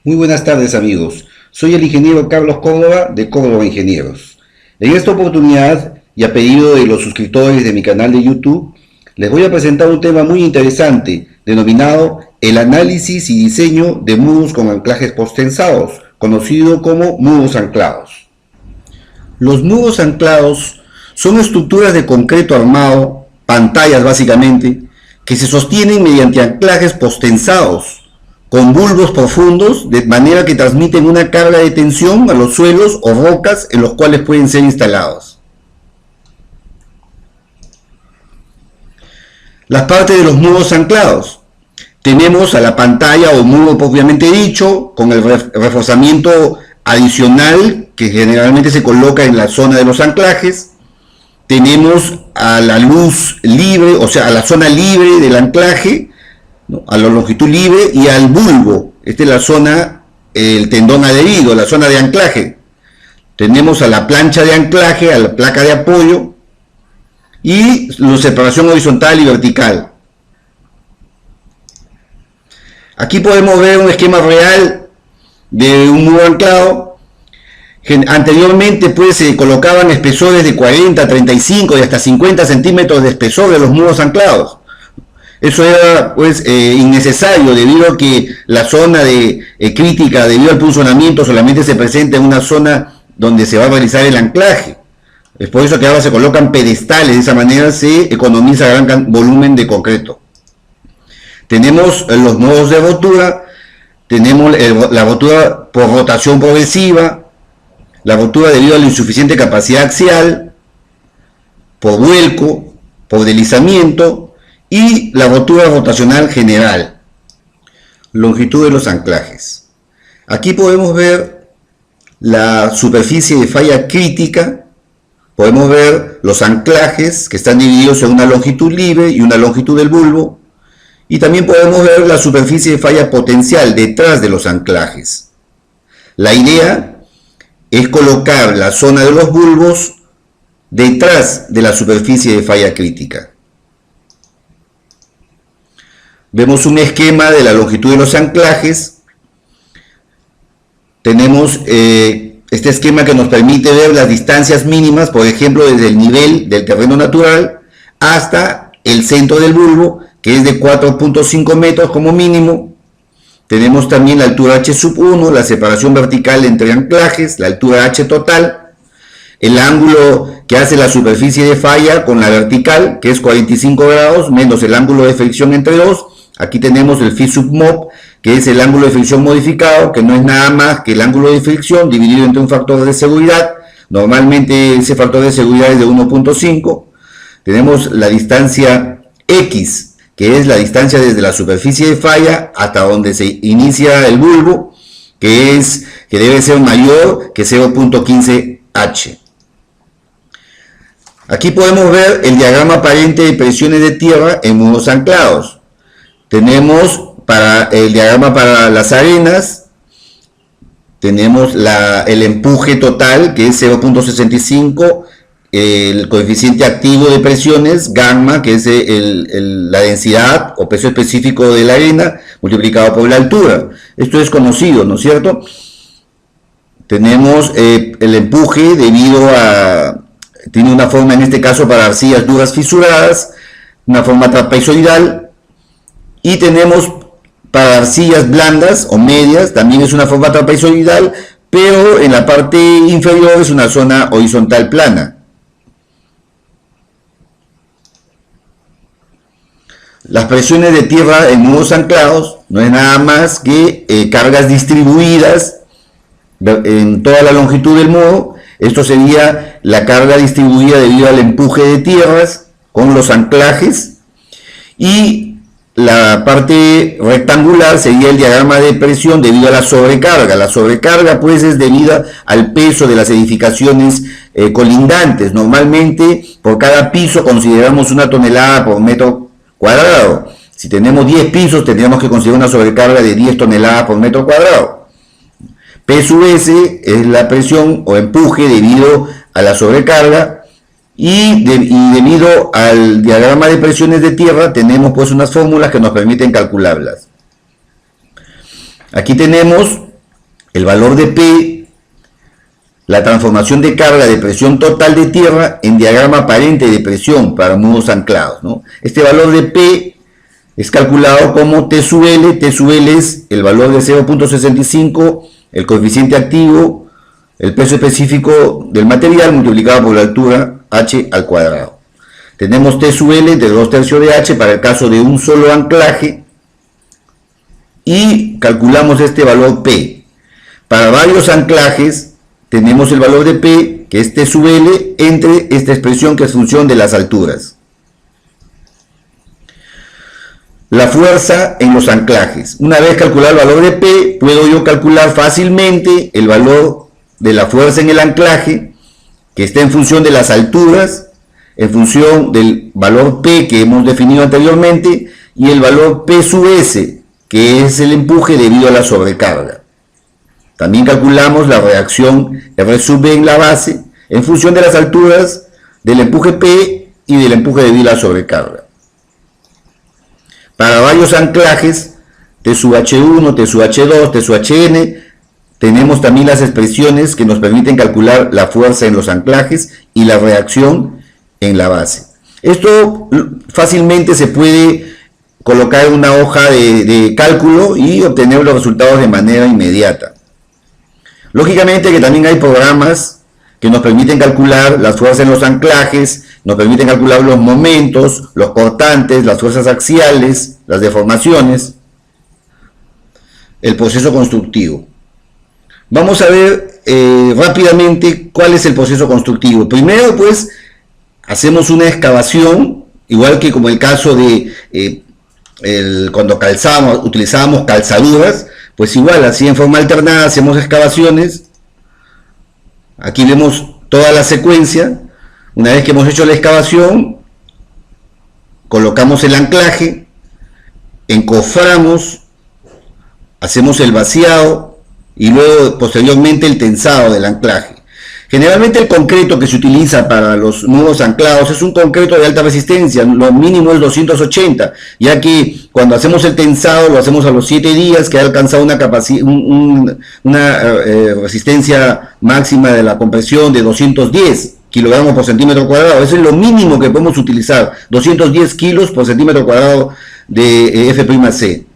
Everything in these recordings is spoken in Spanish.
Muy buenas tardes amigos, soy el ingeniero Carlos Córdoba de Córdoba Ingenieros. En esta oportunidad y a pedido de los suscriptores de mi canal de YouTube, les voy a presentar un tema muy interesante denominado el análisis y diseño de muros con anclajes postensados, conocido como muros anclados. Los muros anclados son estructuras de concreto armado, pantallas básicamente, que se sostienen mediante anclajes postensados con bulbos profundos, de manera que transmiten una carga de tensión a los suelos o rocas en los cuales pueden ser instalados. Las partes de los muros anclados. Tenemos a la pantalla o muro propiamente dicho, con el reforzamiento adicional que generalmente se coloca en la zona de los anclajes. Tenemos a la luz libre, o sea, a la zona libre del anclaje, ¿no?, a la longitud libre, y al bulbo. Esta es la zona, el tendón adherido, la zona de anclaje. Tenemos a la plancha de anclaje, a la placa de apoyo y la separación horizontal y vertical. Aquí podemos ver un esquema real de un muro anclado. Anteriormente pues se colocaban espesores de 40, 35 y hasta 50 centímetros de espesor de los muros anclados. Eso era pues innecesario, debido a que la zona de crítica debido al punzonamiento solamente se presenta en una zona donde se va a realizar el anclaje. Es por eso que ahora se colocan pedestales, de esa manera se economiza gran volumen de concreto. Tenemos los modos de rotura, tenemos la rotura por rotación progresiva, la rotura debido a la insuficiente capacidad axial, por vuelco, por deslizamiento, y la rotura rotacional general. Longitud de los anclajes. Aquí podemos ver la superficie de falla crítica, podemos ver los anclajes que están divididos en una longitud libre y una longitud del bulbo, y también podemos ver la superficie de falla potencial detrás de los anclajes. La idea es colocar la zona de los bulbos detrás de la superficie de falla crítica. Vemos un esquema de la longitud de los anclajes. Tenemos este esquema que nos permite ver las distancias mínimas, por ejemplo, desde el nivel del terreno natural hasta el centro del bulbo, que es de 4.5 metros como mínimo. Tenemos también la altura H sub 1, la separación vertical entre anclajes, la altura H total, el ángulo que hace la superficie de falla con la vertical, que es 45 grados, menos el ángulo de fricción entre dos. Aquí tenemos el phi sub mob, que es el ángulo de fricción modificado, que no es nada más que el ángulo de fricción dividido entre un factor de seguridad. Normalmente ese factor de seguridad es de 1.5. Tenemos la distancia X, que es la distancia desde la superficie de falla hasta donde se inicia el bulbo, que debe ser mayor que 0.15 H. Aquí podemos ver el diagrama aparente de presiones de tierra en muros anclados. Tenemos el diagrama para las arenas, tenemos el empuje total, que es 0.65, el coeficiente activo de presiones, gamma, que es la densidad o peso específico de la arena, multiplicado por la altura. Esto es conocido, ¿no es cierto? Tenemos el empuje tiene una forma, en este caso para arcillas duras fisuradas, una forma trapezoidal. Y tenemos para arcillas blandas o medias, también es una forma trapezoidal, pero en la parte inferior es una zona horizontal plana. Las presiones de tierra en muros anclados no es nada más que cargas distribuidas en toda la longitud del muro. Esto sería la carga distribuida debido al empuje de tierras con los anclajes, y la parte rectangular sería el diagrama de presión debido a la sobrecarga. La sobrecarga pues es debida al peso de las edificaciones colindantes. Normalmente por cada piso consideramos 1 tonelada por metro cuadrado. Si tenemos 10 pisos tendríamos que considerar una sobrecarga de 10 toneladas por metro cuadrado. P sub S es la presión o empuje debido a la sobrecarga. Y debido al diagrama de presiones de tierra tenemos pues unas fórmulas que nos permiten calcularlas. Aquí tenemos el valor de P, la transformación de carga de presión total de tierra en diagrama aparente de presión para muros anclados, ¿no? Este valor de P es calculado como T sub L. T sub L es el valor de 0.65, el coeficiente activo, el peso específico del material multiplicado por la altura h al cuadrado. Tenemos T sub L de 2/3 de h para el caso de un solo anclaje y calculamos este valor P. Para varios anclajes tenemos el valor de P, que es T sub L, entre esta expresión que es función de las alturas. La fuerza en los anclajes. Una vez calculado el valor de P, puedo yo calcular fácilmente el valor de la fuerza en el anclaje, que está en función de las alturas, en función del valor P que hemos definido anteriormente, y el valor P sub S, que es el empuje debido a la sobrecarga. También calculamos la reacción R sub B en la base, en función de las alturas, del empuje P y del empuje debido a la sobrecarga. Para varios anclajes, T sub H1, T sub H2, T sub Hn, tenemos también las expresiones que nos permiten calcular la fuerza en los anclajes y la reacción en la base. Esto fácilmente se puede colocar en una hoja de cálculo y obtener los resultados de manera inmediata. Lógicamente que también hay programas que nos permiten calcular las fuerzas en los anclajes, nos permiten calcular los momentos, los cortantes, las fuerzas axiales, las deformaciones, el proceso constructivo. Vamos a ver rápidamente cuál es el proceso constructivo. Primero, pues, hacemos una excavación, igual que como el caso de cuando utilizábamos calzaduras, pues igual, así en forma alternada, hacemos excavaciones. Aquí vemos toda la secuencia. Una vez que hemos hecho la excavación, colocamos el anclaje, encoframos, hacemos el vaciado y luego posteriormente el tensado del anclaje. Generalmente el concreto que se utiliza para los muros anclados es un concreto de alta resistencia, lo mínimo es 280, ya que cuando hacemos el tensado lo hacemos a los 7 días, que ha alcanzado una resistencia máxima de la compresión de 210 kilogramos por centímetro cuadrado. Eso es lo mínimo que podemos utilizar, 210 kilos por centímetro cuadrado de F'C.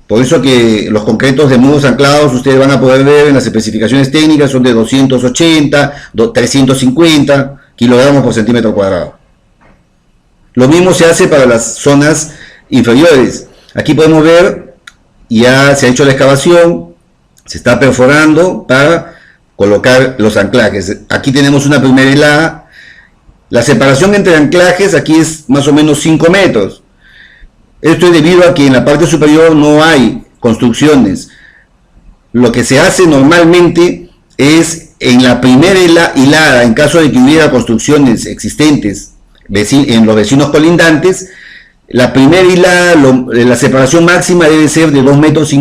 Por eso que los concretos de muros anclados ustedes van a poder ver en las especificaciones técnicas son de 280, 350 kilogramos por centímetro cuadrado. Lo mismo se hace para las zonas inferiores. Aquí podemos ver, ya se ha hecho la excavación, se está perforando para colocar los anclajes. Aquí tenemos una primera hilada. La separación entre anclajes aquí es más o menos 5 metros. Esto es debido a que en la parte superior no hay construcciones. Lo que se hace normalmente es en la primera hilada, en caso de que hubiera construcciones existentes en los vecinos colindantes, la primera hilada, la separación máxima debe ser de 2,50 metros,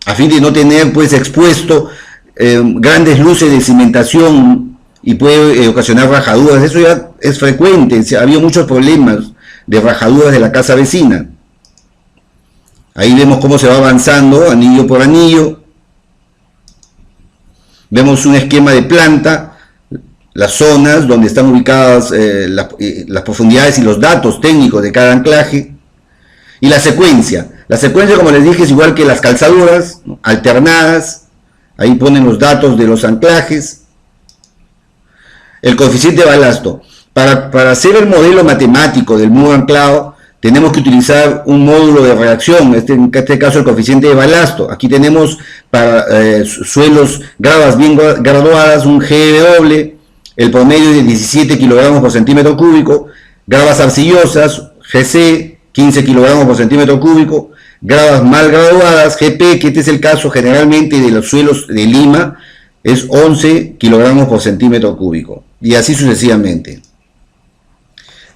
a fin de no tener pues expuesto grandes luces de cimentación y puede ocasionar rajaduras. Eso ya es frecuente, ha habido muchos problemas de rajaduras de la casa vecina. Ahí vemos cómo se va avanzando anillo por anillo. Vemos un esquema de planta, las zonas donde están ubicadas las profundidades y los datos técnicos de cada anclaje. Y la secuencia. La secuencia, como les dije, es igual que las calzaduras, ¿no? Alternadas. Ahí ponen los datos de los anclajes. El coeficiente de balasto. Para hacer el modelo matemático del muro anclado, tenemos que utilizar un módulo de reacción, en este caso el coeficiente de balasto. Aquí tenemos para suelos, gravas bien graduadas, un GW, el promedio de 17 kilogramos por centímetro cúbico, gravas arcillosas, GC, 15 kilogramos por centímetro cúbico, gravas mal graduadas, GP, que este es el caso generalmente de los suelos de Lima, es 11 kilogramos por centímetro cúbico, y así sucesivamente.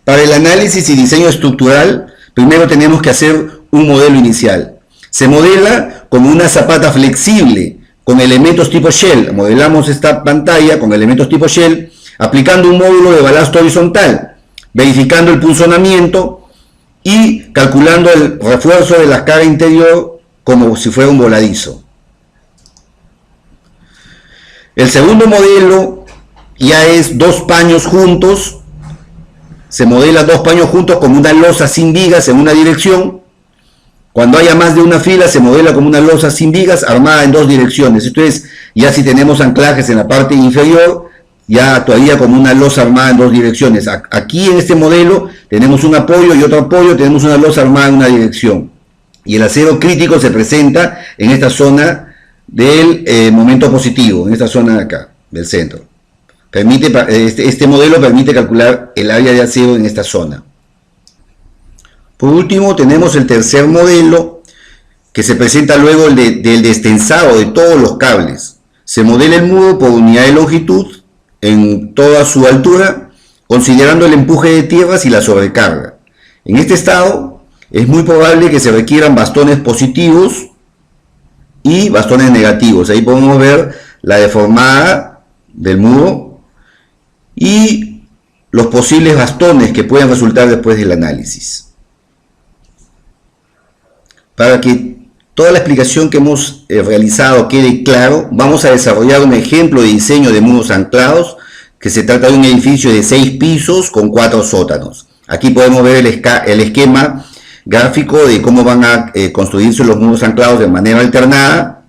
Para el análisis y diseño estructural, primero tenemos que hacer un modelo inicial. Se modela como una zapata flexible con elementos tipo shell. Modelamos esta pantalla con elementos tipo shell, aplicando un módulo de balasto horizontal, verificando el punzonamiento y calculando el refuerzo de la carga interior como si fuera un voladizo. El segundo modelo ya es dos paños juntos, se modela dos paños juntos como una losa sin vigas en una dirección. Cuando haya más de una fila se modela como una losa sin vigas armada en dos direcciones. Esto es, ya si tenemos anclajes en la parte inferior, ya todavía como una losa armada en dos direcciones. Aquí en este modelo tenemos un apoyo y otro apoyo, tenemos una losa armada en una dirección. Y el acero crítico se presenta en esta zona del momento positivo, en esta zona de acá, del centro. Este modelo permite calcular el área de acero en esta zona. Por último, tenemos el tercer modelo, que se presenta luego del destensado de todos los cables. Se modela el muro por unidad de longitud en toda su altura, considerando el empuje de tierras y la sobrecarga. En este estado, es muy probable que se requieran bastones positivos y bastones negativos. Ahí podemos ver la deformada del muro y los posibles bastones que pueden resultar después del análisis. Para que toda la explicación que hemos realizado quede claro, vamos a desarrollar un ejemplo de diseño de muros anclados, que se trata de un edificio de 6 pisos con 4 sótanos. Aquí podemos ver el esquema gráfico de cómo van a construirse los muros anclados de manera alternada.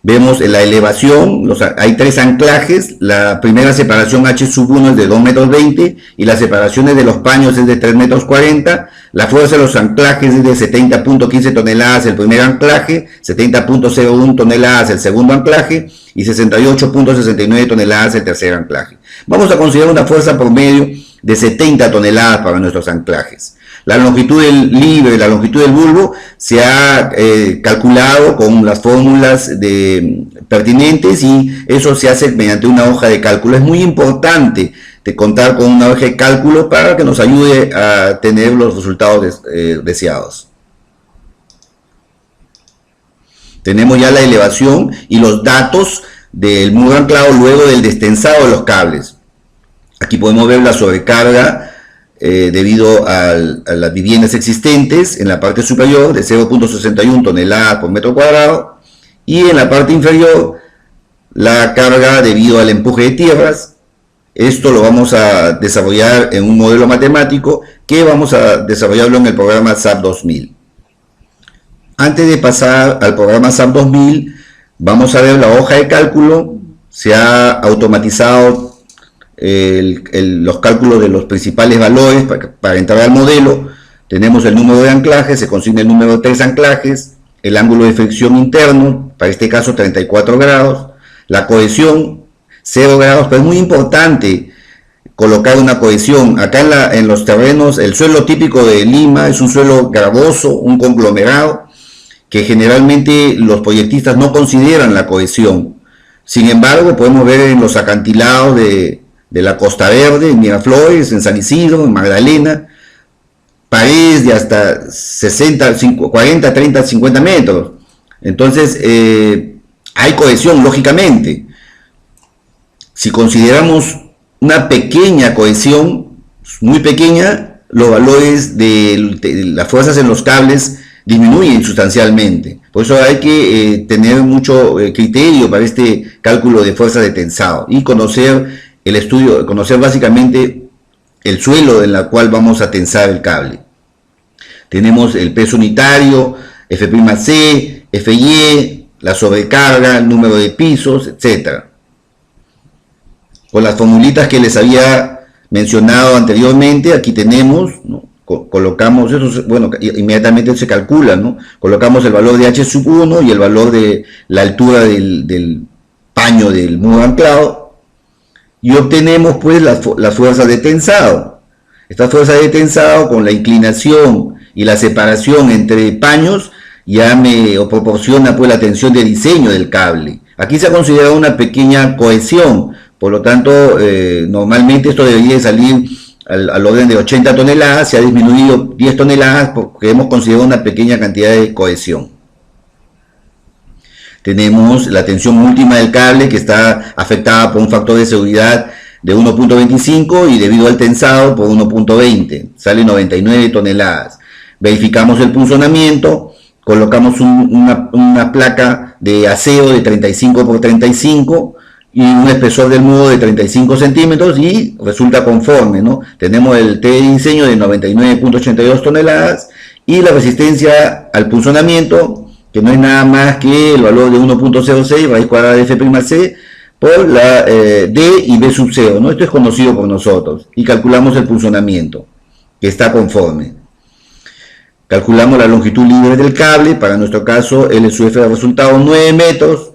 Vemos en la elevación, hay 3 anclajes. La primera separación H1 es de 2,20 m y las separaciones de los paños es de 3,40 m. La fuerza de los anclajes es de 70.15 toneladas el primer anclaje, 70.01 toneladas el segundo anclaje y 68.69 toneladas el tercer anclaje. Vamos a considerar una fuerza promedio de 70 toneladas para nuestros anclajes. La longitud del libre, la longitud del bulbo se ha calculado con las fórmulas pertinentes y eso se hace mediante una hoja de cálculo. Es muy importante contar con una hoja de cálculo para que nos ayude a tener los resultados deseados. Tenemos ya la elevación y los datos del muro anclado luego del destensado de los cables. Aquí podemos ver la sobrecarga debido a las viviendas existentes en la parte superior de 0.61 toneladas por metro cuadrado y en la parte inferior la carga debido al empuje de tierras. Esto lo vamos a desarrollar en un modelo matemático que vamos a desarrollarlo en el programa SAP 2000. Antes de pasar al programa SAP 2000, vamos a ver la hoja de cálculo. Se ha automatizado los cálculos de los principales valores para entrar al modelo. Tenemos el número de anclajes, se consigna el número de 3 anclajes, el ángulo de fricción interno, para este caso 34 grados, la cohesión 0 grados, pero es muy importante colocar una cohesión. Acá en los terrenos, el suelo típico de Lima es un suelo gravoso, un conglomerado, que generalmente los proyectistas no consideran la cohesión. Sin embargo, podemos ver en los acantilados de la Costa Verde, en Miraflores, en San Isidro, en Magdalena, paredes de hasta 60, 40, 30, 50 metros. Entonces, hay cohesión, lógicamente. Si consideramos una pequeña cohesión, muy pequeña, los valores de las fuerzas en los cables disminuyen sustancialmente. Por eso hay que tener mucho criterio para este cálculo de fuerza de tensado y conocer el estudio, conocer básicamente el suelo en el cual vamos a tensar el cable. Tenemos el peso unitario, F'C, Fy, la sobrecarga, el número de pisos, etc. Con las formulitas que les había mencionado anteriormente, aquí tenemos, ¿no? Colocamos eso, bueno, inmediatamente se calcula, ¿no? Colocamos el valor de H1 y el valor de la altura del paño del muro anclado y obtenemos pues la fuerza de tensado. Esta fuerza de tensado con la inclinación y la separación entre paños ya me proporciona pues la tensión de diseño del cable. Aquí se ha considerado una pequeña cohesión, por lo tanto normalmente esto debería salir al orden de 80 toneladas, se ha disminuido 10 toneladas porque hemos considerado una pequeña cantidad de cohesión. Tenemos la tensión última del cable que está afectada por un factor de seguridad de 1.25 y debido al tensado por 1.20, sale 99 toneladas. Verificamos el punzonamiento, colocamos una placa de acero de 35 por 35, y un espesor del mudo de 35 centímetros y resulta conforme, ¿no? Tenemos el T de diseño de 99.82 toneladas y la resistencia al punzonamiento, que no es nada más que el valor de 1.06 raíz cuadrada de F'C por la D y B sub 0, ¿no? Esto es conocido por nosotros y calculamos el punzonamiento, que está conforme. Calculamos la longitud libre del cable, para nuestro caso L sub F de resultado 9 metros,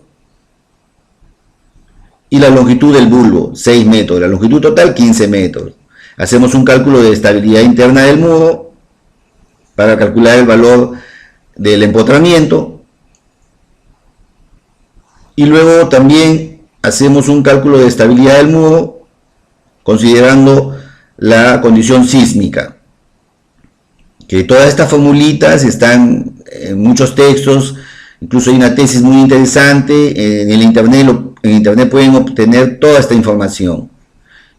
y la longitud del bulbo 6 metros, la longitud total 15 metros. Hacemos un cálculo de estabilidad interna del mudo para calcular el valor del empotramiento, y luego también hacemos un cálculo de estabilidad del mudo considerando la condición sísmica, que todas estas formulitas están en muchos textos, incluso hay una tesis muy interesante en el internet pueden obtener toda esta información,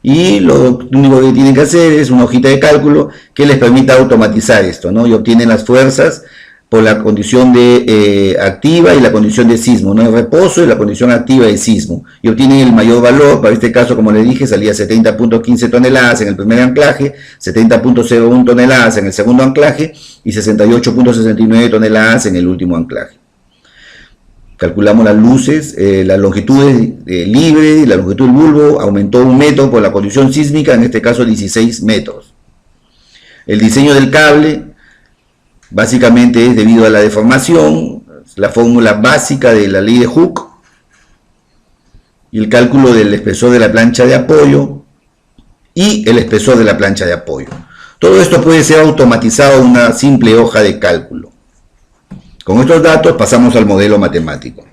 y lo único que tienen que hacer es una hojita de cálculo que les permita automatizar esto, ¿no? Y obtienen las fuerzas por la condición de activa y la condición de sismo, ¿no? El reposo y la condición activa de sismo, y obtienen el mayor valor. Para este caso, como les dije, salía 70.15 toneladas en el primer anclaje, 70.01 toneladas en el segundo anclaje y 68.69 toneladas en el último anclaje. Calculamos las luces, la longitud libre y la longitud del bulbo aumentó 1 metro por la condición sísmica, en este caso 16 metros. El diseño del cable básicamente es debido a la deformación, la fórmula básica de la ley de Hooke y el cálculo del espesor de la plancha de apoyo y el espesor de la plancha de apoyo. Todo esto puede ser automatizado en una simple hoja de cálculo. Con estos datos pasamos al modelo matemático.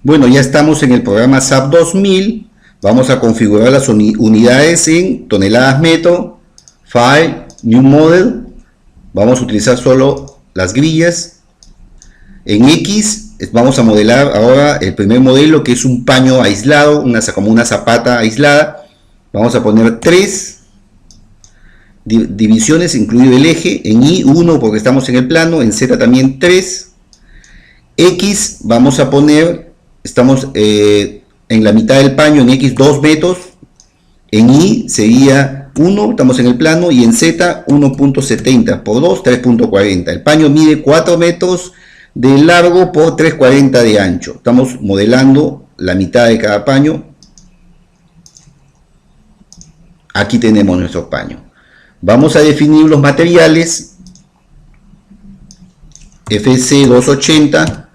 Bueno, ya estamos en el programa SAP 2000. Vamos a configurar las unidades en toneladas metro, File, New Model. Vamos a utilizar solo las grillas. En X vamos a modelar ahora el primer modelo, que es un paño aislado, como una zapata aislada. Vamos a poner 3 divisiones, incluido el eje. En Y 1 porque estamos en el plano, en Z también 3. X vamos a poner, estamos en la mitad del paño, en X 2 metros, en Y sería 1, estamos en el plano, y en Z 1.70 por 2, 3.40. El paño mide 4 metros de largo por 3.40 de ancho. Estamos modelando la mitad de cada paño. Aquí tenemos nuestro paño. Vamos a definir los materiales. FC 280,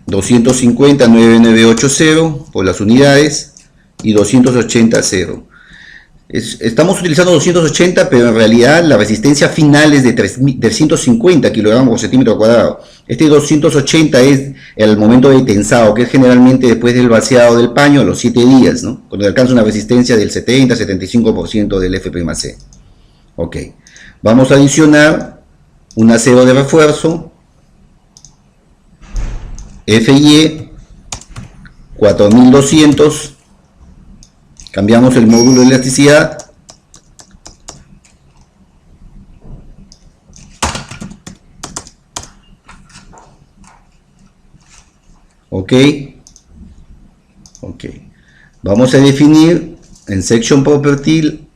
$250 9980 por las unidades y 280 0. Estamos utilizando 280, pero en realidad la resistencia final es de 350 kilogramos por centímetro cuadrado. Este 280 es el momento de tensado, que es generalmente después del vaciado del paño a los 7 días, ¿no? Cuando alcanza una resistencia del 70-75% del F'C. Ok, vamos a adicionar un acero de refuerzo, FY 4200. Cambiamos el módulo de elasticidad. Ok. Vamos a definir en Section Property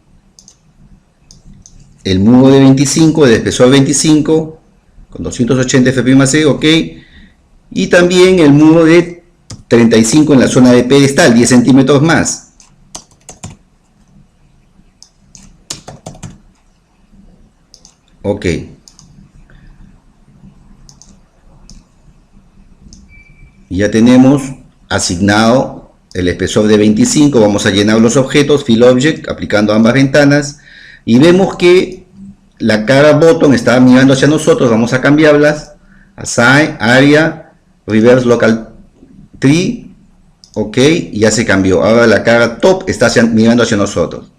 el mudo de 25, de espesor 25, con 280 F'C, ok. Y también el mudo de 35 en la zona de pedestal, 10 centímetros más. Ok. Ya tenemos asignado el espesor de 25. Vamos a llenar los objetos, Fill Object, aplicando ambas ventanas. Y vemos que la cara bottom está mirando hacia nosotros. Vamos a cambiarlas. Assign, Area, Reverse Local Tree. Ok, ya se cambió. Ahora la cara top está mirando hacia nosotros.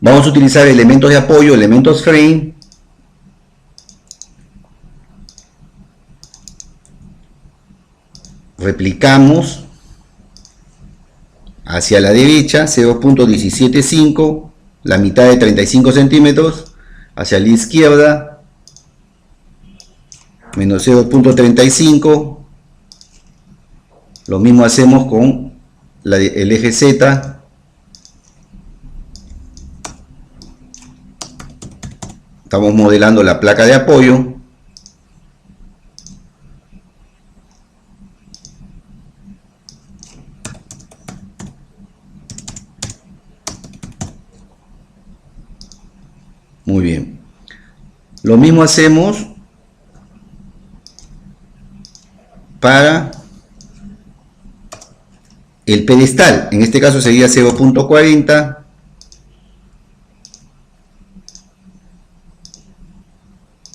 Vamos a utilizar elementos de apoyo, elementos frame. Replicamos hacia la derecha 0.175, la mitad de 35 centímetros, hacia la izquierda menos 0.35. Lo mismo hacemos con el eje Z. Estamos modelando la placa de apoyo. Muy bien. Lo mismo hacemos para el pedestal. En este caso sería 0.40.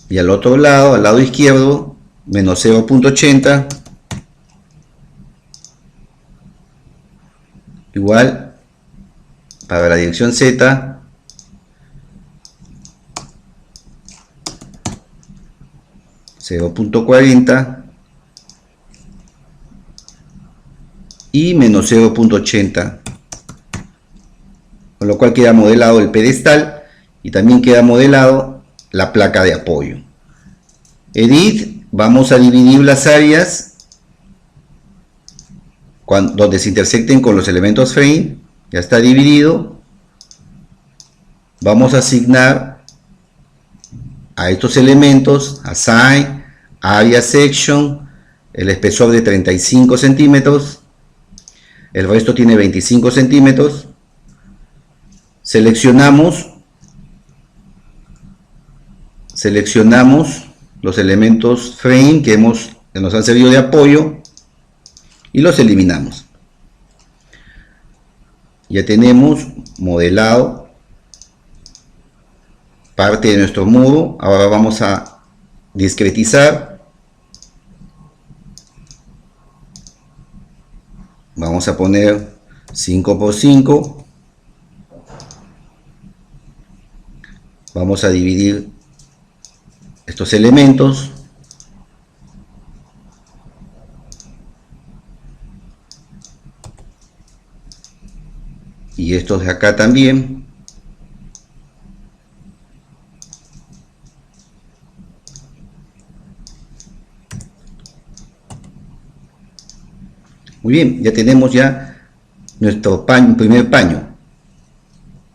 Y al otro lado, al lado izquierdo, menos 0.80. Igual para la dirección Z. 0.40 y menos 0.80, con lo cual queda modelado el pedestal y también queda modelado la placa de apoyo. Edit, vamos a dividir las áreas donde se intersecten con los elementos frame. Ya está dividido. Vamos a asignar a estos elementos, assign, area section, el espesor de 35 centímetros, el resto tiene 25 centímetros. Seleccionamos los elementos frame que nos han servido de apoyo y los eliminamos. Ya tenemos modelado parte de nuestro muro. Ahora vamos a discretizar. Vamos a poner 5 por 5. Vamos a dividir estos elementos. Y estos de acá también. Muy bien, ya tenemos ya nuestro primer paño.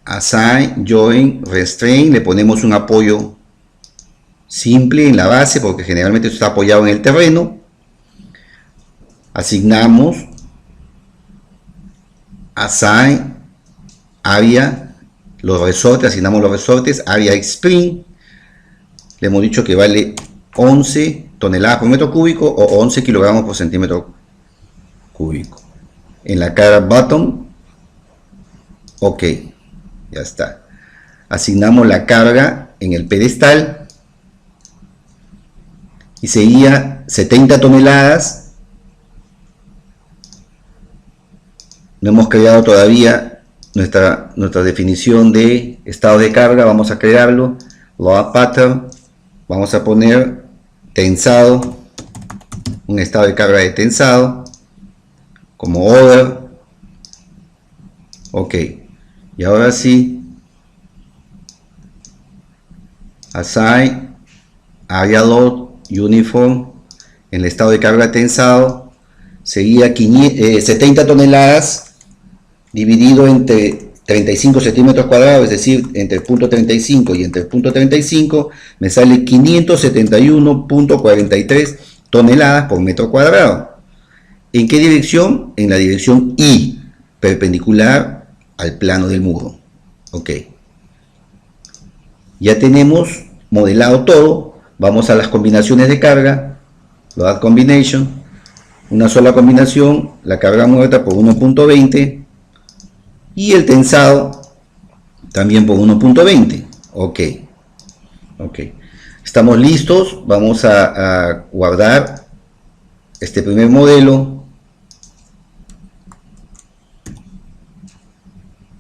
Assign, join, restrain, le ponemos un apoyo simple en la base porque generalmente esto está apoyado en el terreno. Asignamos assign, area, los resortes, asignamos los resortes, area spring. Le hemos dicho que vale 11 toneladas por metro cúbico o 11 kilogramos por centímetro cúbico. En la cara bottom, ok, ya está. Asignamos la carga en el pedestal y sería 70 toneladas. No hemos creado todavía nuestra definición de estado de carga. Vamos a crearlo. Load pattern, vamos a poner tensado, un estado de carga de tensado como order. Ok, y ahora sí, assign area load uniform en el estado de carga tensado sería 70 toneladas dividido entre 35 centímetros cuadrados, es decir, entre el punto 35 y entre el punto 35 me sale 571.43 toneladas por metro cuadrado. ¿En qué dirección? En la dirección Y, perpendicular al plano del muro. Ok. Ya tenemos modelado todo. Vamos a las combinaciones de carga. Load combination. Una sola combinación. La carga muerta por 1.20. Y el tensado también por 1.20. Ok. Ok. Estamos listos. Vamos a guardar este primer modelo.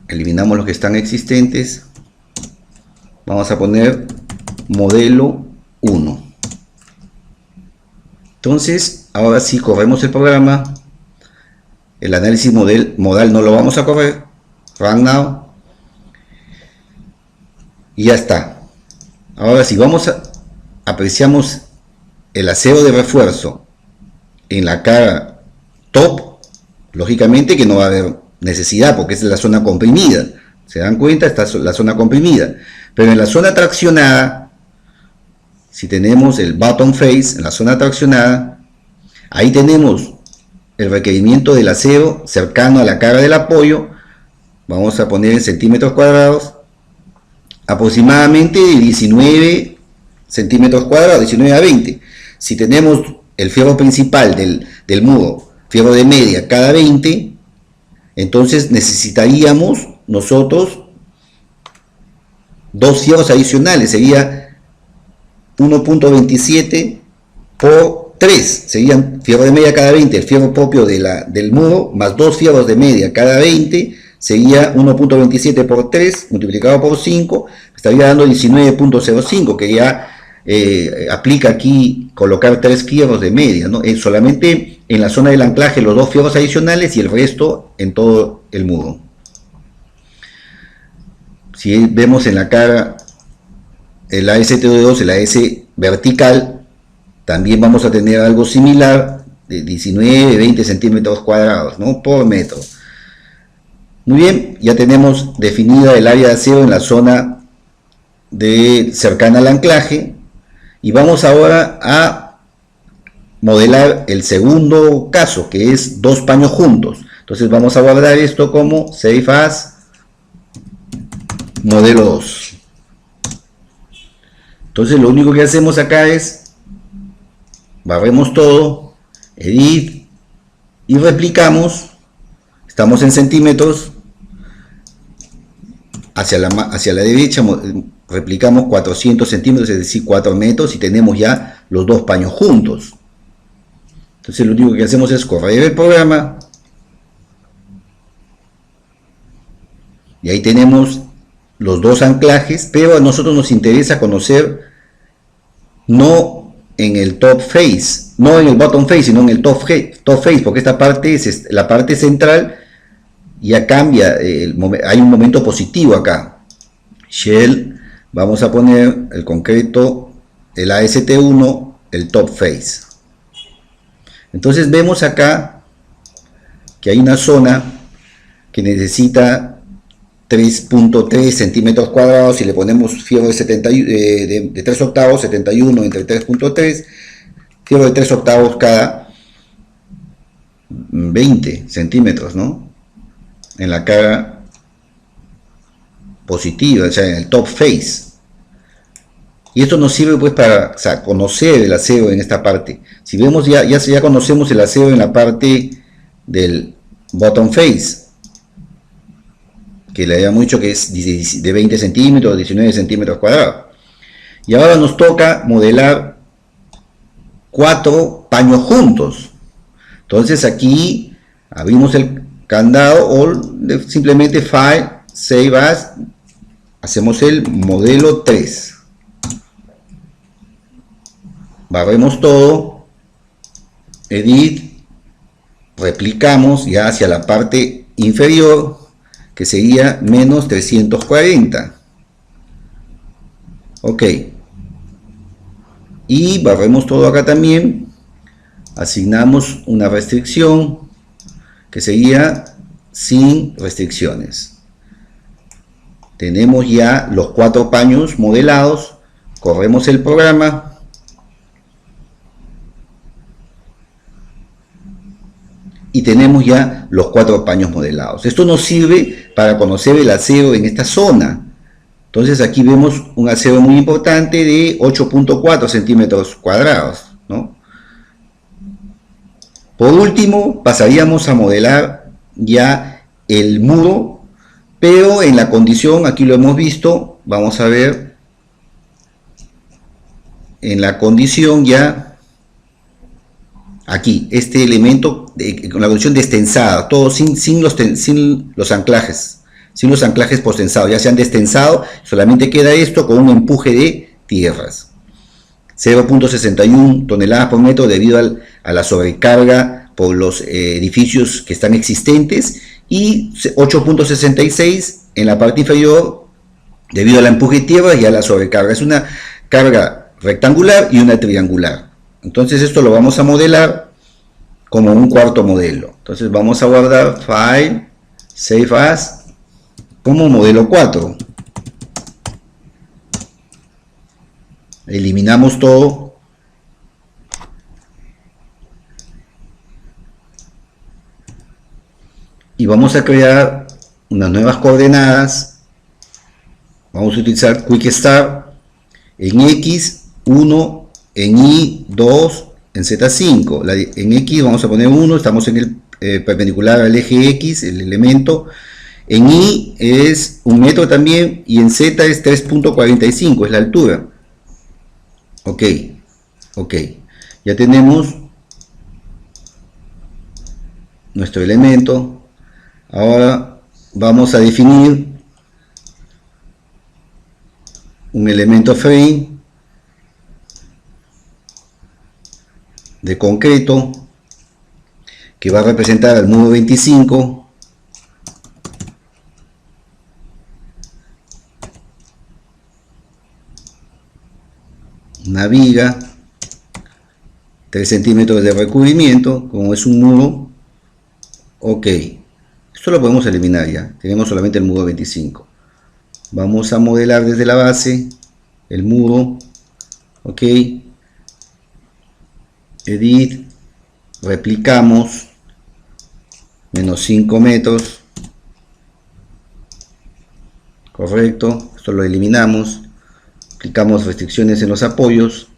Eliminamos los que están existentes. Vamos a poner modelo 1. Entonces, ahora sí corremos el programa. El análisis modal no lo vamos a correr. Run now. Y ya está. Ahora sí, apreciamos el acero de refuerzo en la cara top, lógicamente que no va a haber necesidad porque es la zona comprimida. ¿Se dan cuenta? Esta es la zona comprimida. Pero en la zona traccionada, si tenemos el bottom face, en la zona traccionada, ahí tenemos el requerimiento del acero cercano a la cara del apoyo. Vamos a poner en centímetros cuadrados, aproximadamente 19 centímetros cuadrados, 19 a 20. Si tenemos el fierro principal del muro, fierro de media cada 20, entonces necesitaríamos nosotros dos fierros adicionales, sería 1.27 por 3, serían fierro de media cada 20, el fierro propio del muro, más dos fierros de media cada 20, sería 1.27 por 3, multiplicado por 5, estaría dando 19.05, que ya aplica aquí colocar 3 fierros de media, ¿no? Solamente en la zona del anclaje los dos fierros adicionales y el resto en todo el muro. Si vemos en la cara el ASTO2, el AS vertical, también vamos a tener algo similar de 19-20 centímetros cuadrados, ¿no?, por metro. Muy bien, ya tenemos definida el área de acero en la zona cercana al anclaje y vamos ahora a modelar el segundo caso, que es dos paños juntos. Entonces vamos a guardar esto como Save As modelo 2. Entonces lo único que hacemos acá es barremos todo, Edit y replicamos. Estamos en centímetros, hacia la derecha replicamos 400 centímetros, es decir 4 metros, y tenemos ya los dos paños juntos. Entonces lo único que hacemos es correr el programa y ahí tenemos los dos anclajes, pero a nosotros nos interesa conocer no en el top face, no en el bottom face, sino en el top face, porque esta parte es la parte central. Ya cambia, hay un momento positivo acá. Shell, vamos a poner el concreto, el AST1, el top face. Entonces vemos acá que hay una zona que necesita 3.3 centímetros cuadrados. Si le ponemos fierro de 3 octavos, 71 entre 3.3, fierro de 3 octavos cada 20 centímetros, ¿no?, en la cara positiva, o sea, en el top face. Y esto nos sirve pues para, o sea, conocer el acero en esta parte. Si vemos ya conocemos el acero en la parte del bottom face, que le habíamos dicho que es de 20 centímetros, 19 centímetros cuadrados. Y ahora nos toca modelar 4 paños juntos. Entonces aquí abrimos el candado o simplemente File, Save As, hacemos el modelo 3, barremos todo, Edit, replicamos ya hacia la parte inferior, que sería menos 340, ok, y barremos todo acá también, asignamos una restricción que sería sin restricciones. Tenemos ya los 4 paños modelados, corremos el programa y tenemos ya los 4 paños modelados. Esto nos sirve para conocer el acero en esta zona. Entonces aquí vemos un acero muy importante de 8.4 centímetros cuadrados, ¿no? Por último, pasaríamos a modelar ya el muro, pero en la condición, aquí lo hemos visto, vamos a ver, en la condición ya, aquí, este elemento, con la condición destensada, todo sin los anclajes, sin los anclajes postensados, ya se han destensado, solamente queda esto con un empuje de tierras. 0.61 toneladas por metro debido a la sobrecarga por los edificios que están existentes, y 8.66 en la parte inferior debido al empuje de tierra y a la sobrecarga. Es una carga rectangular y una triangular. Entonces esto lo vamos a modelar como un cuarto modelo. Entonces vamos a guardar File, Save As, como modelo 4. Eliminamos todo. Y vamos a crear unas nuevas coordenadas. Vamos a utilizar Quick Start en X, 1, en Y, 2, en Z5. En X vamos a poner 1, estamos en el perpendicular al eje X, el elemento. En Y es 1 metro también, y en Z es 3.45, es la altura. Ok, ya tenemos nuestro elemento. Ahora vamos a definir un elemento frame de concreto que va a representar al muro 25. Una viga, 3 centímetros de recubrimiento, como es un muro. Ok, esto lo podemos eliminar ya, tenemos solamente el muro 25. Vamos a modelar desde la base el muro. Ok, edit, replicamos, menos 5 metros, correcto, esto lo eliminamos. Aplicamos restricciones en los apoyos.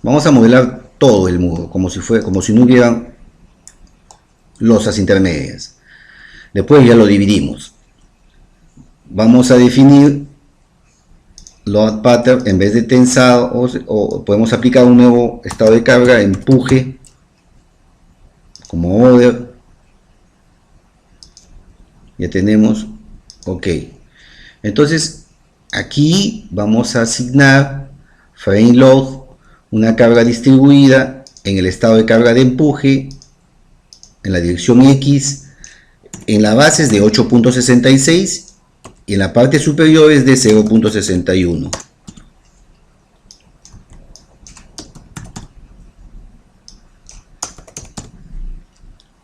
Vamos a modelar todo el muro como si no hubieran losas intermedias. Después ya lo dividimos. Vamos a definir load pattern en vez de tensado, o podemos aplicar un nuevo estado de carga, empuje, como order. Ya tenemos. Ok, entonces aquí vamos a asignar frame load, una carga distribuida en el estado de carga de empuje en la dirección X, en la base es de 8.66 y en la parte superior es de 0.61.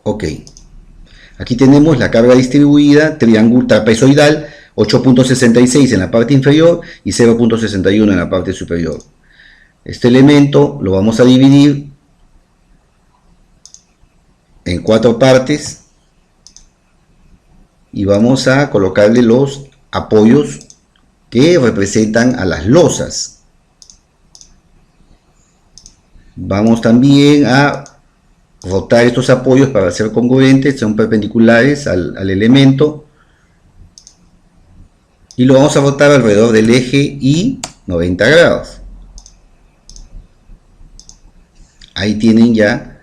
Ok, aquí tenemos la carga distribuida triángulo trapezoidal, 8.66 en la parte inferior y 0.61 en la parte superior. Este elemento lo vamos a dividir en 4 partes y vamos a colocarle los apoyos que representan a las losas. Vamos también a rotar estos apoyos para ser congruentes, son perpendiculares al elemento, y lo vamos a rotar alrededor del eje Y 90 grados. Ahí tienen ya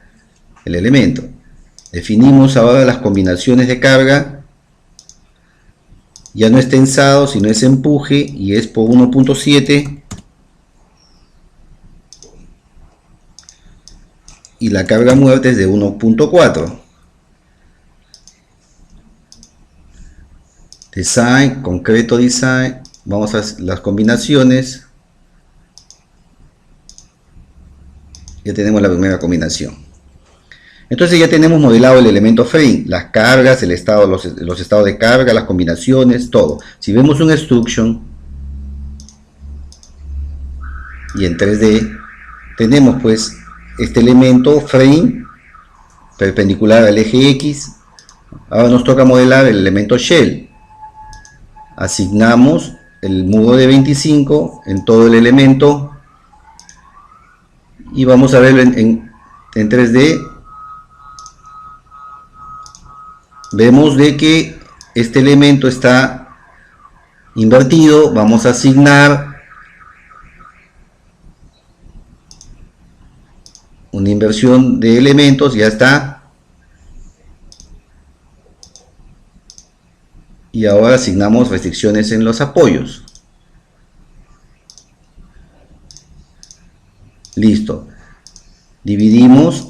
el elemento. Definimos ahora las combinaciones de carga. Ya no es tensado, sino es empuje, y es por 1.7. Y la carga muerta es de 1.4. Design, concreto design. Vamos a las combinaciones. Ya tenemos la primera combinación. Entonces ya tenemos modelado el elemento frame, las cargas, el estado, los estados de carga, las combinaciones, todo. Si vemos un extrusion y en 3D tenemos pues este elemento frame perpendicular al eje X. Ahora nos toca modelar el elemento shell. Asignamos el muro de 25 en todo el elemento y vamos a verlo en 3D. Vemos de que este elemento está invertido. Vamos a asignar una inversión de elementos, ya está. Y ahora asignamos restricciones en los apoyos. Listo. Dividimos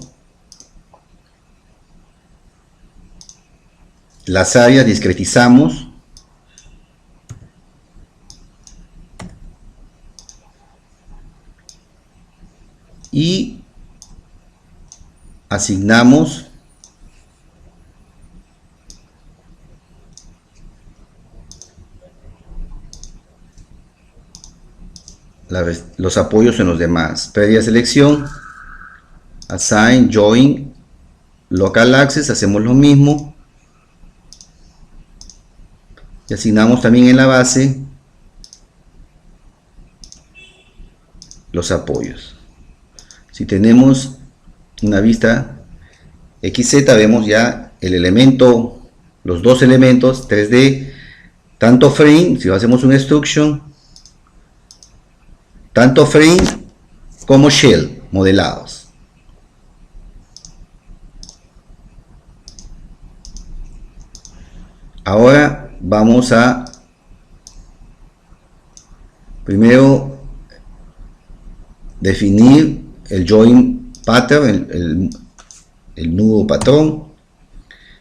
las áreas, discretizamos. y asignamos los apoyos en los demás. Previa selección, assign, join, local access, hacemos lo mismo y asignamos también en la base los apoyos. Si tenemos una vista XZ, vemos ya el elemento, los dos elementos 3D, tanto frame, si hacemos un instruction, tanto frame como shell modelados. Ahora vamos a primero definir el join pattern, el nudo patrón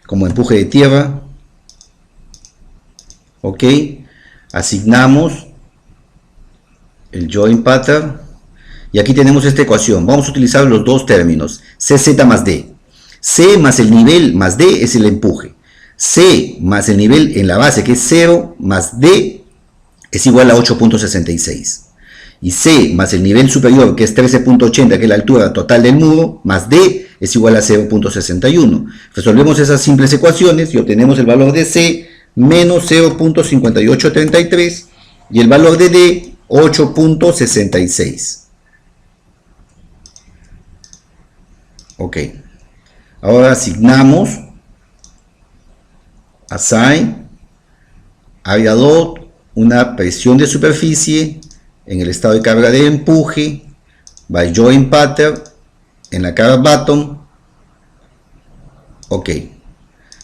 como empuje de tierra. Ok, asignamos el join pattern y aquí tenemos esta ecuación. Vamos a utilizar los dos términos, CZ más D. C más el nivel más D es el empuje. C más el nivel en la base, que es 0, más D es igual a 8.66. Y C más el nivel superior, que es 13.80, que es la altura total del muro, más D es igual a 0.61. Resolvemos esas simples ecuaciones y obtenemos el valor de C menos 0.5833 y el valor de D 8.66. Ok. Ahora asignamos assign area dot una presión de superficie en el estado de carga de empuje by join pattern en la cara bottom. Ok.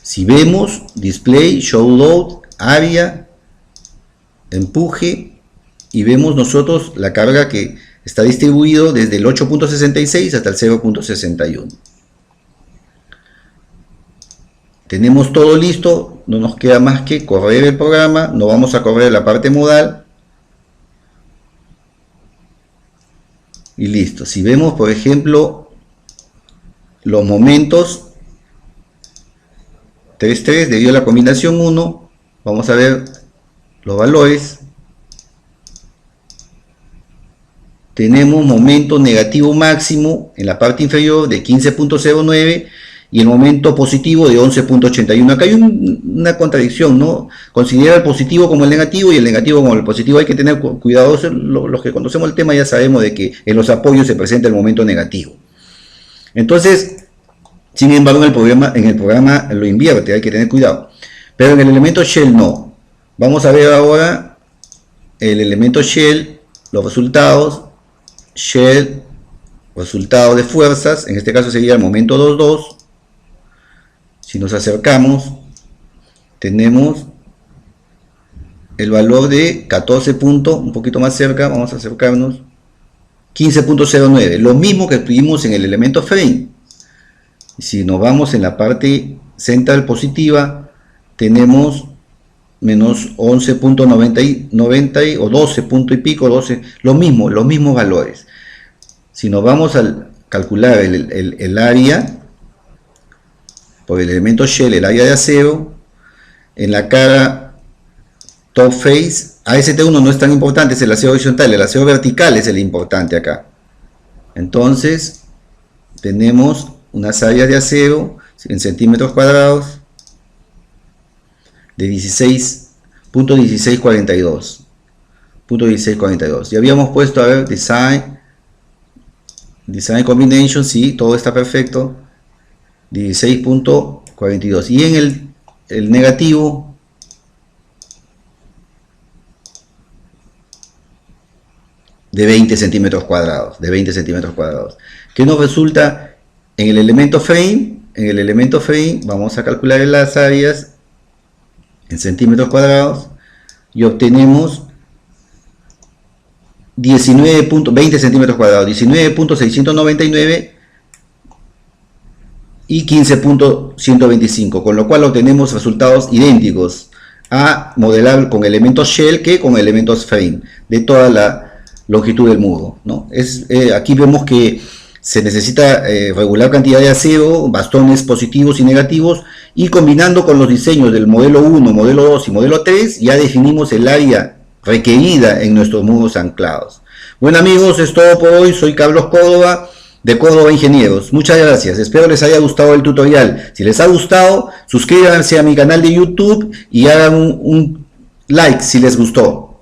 Si vemos display show load area empuje y vemos nosotros la carga que está distribuido desde el 8.66 hasta el 0.61. Tenemos todo listo, no nos queda más que correr el programa, no vamos a correr la parte modal. Y listo. Si vemos, por ejemplo, los momentos 3.3 debido a la combinación 1, vamos a ver los valores. Tenemos momento negativo máximo en la parte inferior de 15.09 y el momento positivo de 11.81. Acá hay una contradicción, ¿no? Considera el positivo como el negativo y el negativo como el positivo. Hay que tener cuidado. Los que conocemos el tema ya sabemos de que en los apoyos se presenta el momento negativo. Entonces, sin embargo, en el programa lo invierte, hay que tener cuidado. Pero en el elemento shell no. Vamos a ver ahora el elemento shell, los resultados. Shell, resultado de fuerzas, en este caso sería el momento 2.2. Si nos acercamos, tenemos el valor de 14 puntos, un poquito más cerca, vamos a acercarnos, 15.09, lo mismo que tuvimos en el elemento frame. Si nos vamos en la parte central positiva, tenemos menos 11.90 o 12 punto y pico, 12, los mismos valores. Si nos vamos a calcular el área por el elemento shell, el área de acero, en la cara top face, AST1 no es tan importante, es el acero horizontal, el acero vertical es el importante acá. Entonces tenemos unas áreas de acero en centímetros cuadrados de 16.1642. Ya habíamos puesto, a ver, design combination, sí, todo está perfecto, 16.42. Y en el negativo, de 20 centímetros cuadrados, que nos resulta en el elemento frame. Vamos a calcular las áreas en centímetros cuadrados y obtenemos 20 centímetros cuadrados, 19.699 y 15.125, con lo cual obtenemos resultados idénticos a modelar con elementos shell que con elementos frame de toda la longitud del muro, ¿no? Aquí vemos que se necesita regular cantidad de acero, bastones positivos y negativos, y combinando con los diseños del modelo 1, modelo 2 y modelo 3, ya definimos el área requerida en nuestros muros anclados. Bueno amigos, es todo por hoy. Soy Carlos Córdoba de Córdoba Ingenieros. Muchas gracias, espero les haya gustado el tutorial. Si les ha gustado, suscríbanse a mi canal de YouTube y hagan un like si les gustó.